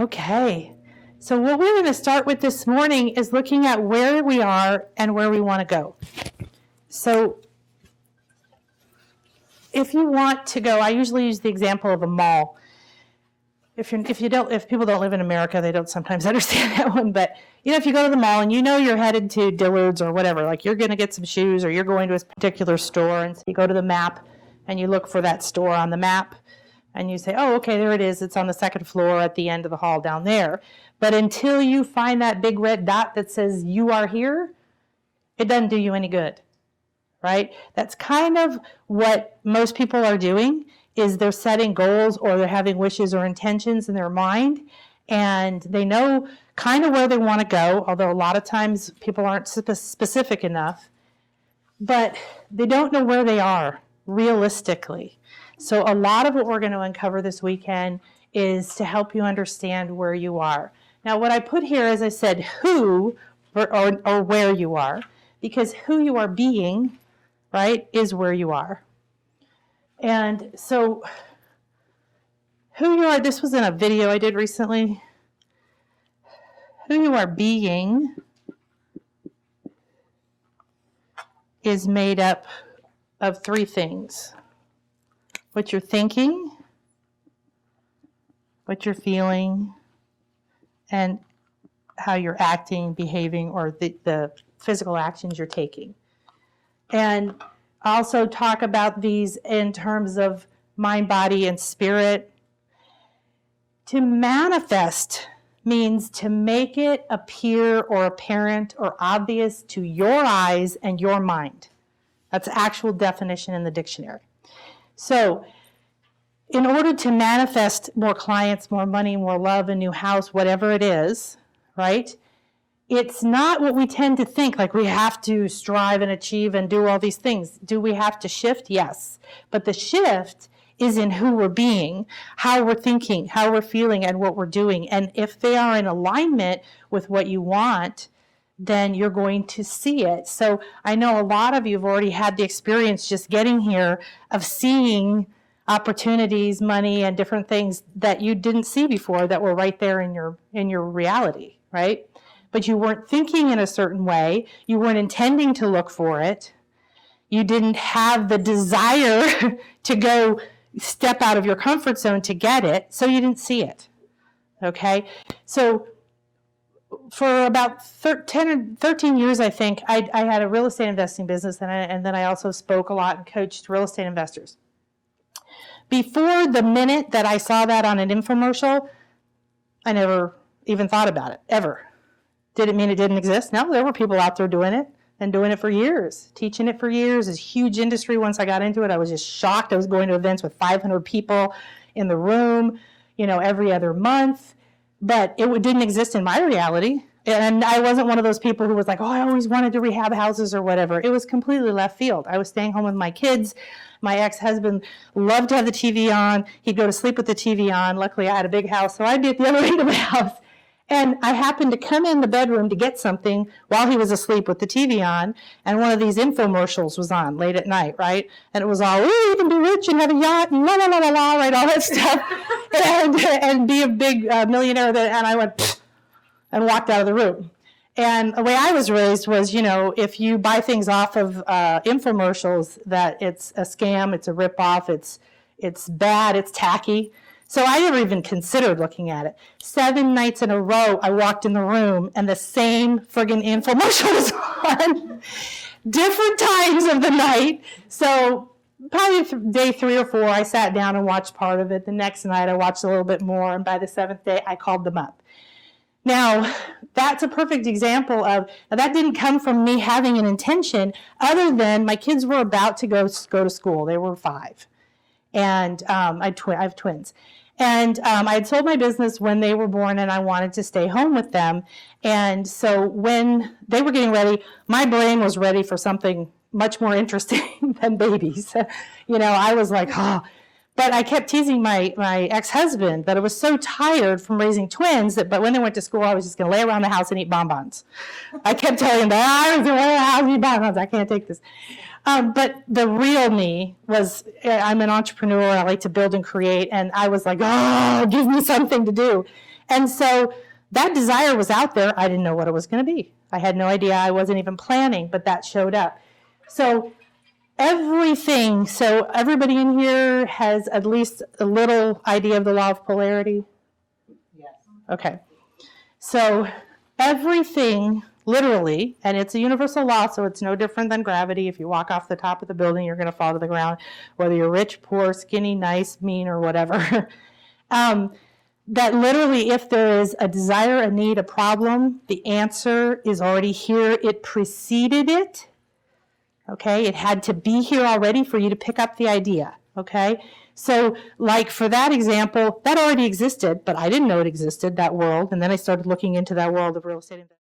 Okay, so what we're going to start with this morning is looking at where we are and where we want to go. So if you want to go, I usually use the example of a mall. If people don't live in America, they don't sometimes understand that one. But if you go to the mall and you're headed to Dillard's or whatever, like you're going to get some shoes or you're going to a particular store, and so you go to the map and you look for that store on the map. And you say, oh, okay, there it is. It's on the second floor at the end of the hall down there. But until you find that big red dot that says you are here, it doesn't do you any good, right? That's kind of what most people are doing, is they're setting goals or they're having wishes or intentions in their mind. And they know kind of where they want to go, although a lot of times people aren't specific enough. But they don't know where they are realistically. So a lot of what we're going to uncover this weekend is to help you understand where you are. Now, what I put here is I said who or where you are, because who you are being, right, is where you are. And so who you are, this was in a video I did recently. Who you are being is made up of three things. What you're thinking, what you're feeling, and how you're acting, behaving, or the physical actions you're taking. And also talk about these in terms of mind, body, and spirit. To manifest means to make it appear or apparent or obvious to your eyes and your mind. That's the actual definition in the dictionary. So, in order to manifest more clients, more money, more love, a new house, whatever it is, right? It's not what we tend to think, like we have to strive and achieve and do all these things. Do we have to shift? Yes. But the shift is in who we're being, how we're thinking, how we're feeling, and what we're doing. And if they are in alignment with what you want, then you're going to see it. So I know a lot of you have already had the experience just getting here of seeing opportunities, money, and different things that you didn't see before that were right there in your reality, right? But you weren't thinking in a certain way. You weren't intending to look for it. You didn't have the desire to go step out of your comfort zone to get it, so you didn't see it, okay? So for about 13 years, I think, I had a real estate investing business, and then I also spoke a lot and coached real estate investors. Before the minute that I saw that on an infomercial, I never even thought about it, ever. Did it mean it didn't exist? No, there were people out there doing it and doing it for years, teaching it for years. It's a huge industry. Once I got into it, I was just shocked. I was going to events with 500 people in the room, every other month. But it didn't exist in my reality. And I wasn't one of those people who was like, oh, I always wanted to rehab houses or whatever. It was completely left field. I was staying home with my kids. My ex-husband loved to have the TV on. He'd go to sleep with the TV on. Luckily, I had a big house, so I'd be at the other end of the house. And I happened to come in the bedroom to get something while he was asleep with the TV on, and one of these infomercials was on late at night, right? And it was all, ooh, you can be rich and have a yacht and la, la, la, la, la, right, all that stuff, and be a big millionaire. And I went, pfft, and walked out of the room. And the way I was raised was, if you buy things off of infomercials, that it's a scam, it's a ripoff, it's bad, it's tacky. So I never even considered looking at it. 7 nights in a row, I walked in the room and the same friggin' infomercial was on. Different times of the night. So probably day 3 or 4, I sat down and watched part of it. The next night, I watched a little bit more. And by the 7th day, I called them up. Now, that's a perfect example of, now that didn't come from me having an intention, other than my kids were about to go to school. They were 5. And I have twins. And I had sold my business when they were born, and I wanted to stay home with them. And so when they were getting ready, my brain was ready for something much more interesting than babies. I was like, oh. But I kept teasing my ex-husband that I was so tired from raising twins but when they went to school, I was just going to lay around the house and eat bonbons. I kept telling him that I was going to lay around the house and eat bonbons. I can't take this. But the real me was, I'm an entrepreneur. I like to build and create. And I was like, oh, give me something to do. And so that desire was out there. I didn't know what it was going to be. I had no idea. I wasn't even planning, but that showed up. So everything, so everybody in here has at least a little idea of the law of polarity? Yes. Okay. So everything, literally, and it's a universal law, so it's no different than gravity. If you walk off the top of the building, you're going to fall to the ground, whether you're rich, poor, skinny, nice, mean, or whatever. That literally, if there is a desire, a need, a problem, the answer is already here. It preceded it. Okay, it had to be here already for you to pick up the idea. Okay, so like for that example, that already existed, but I didn't know it existed, that world. And then I started looking into that world of real estate investing.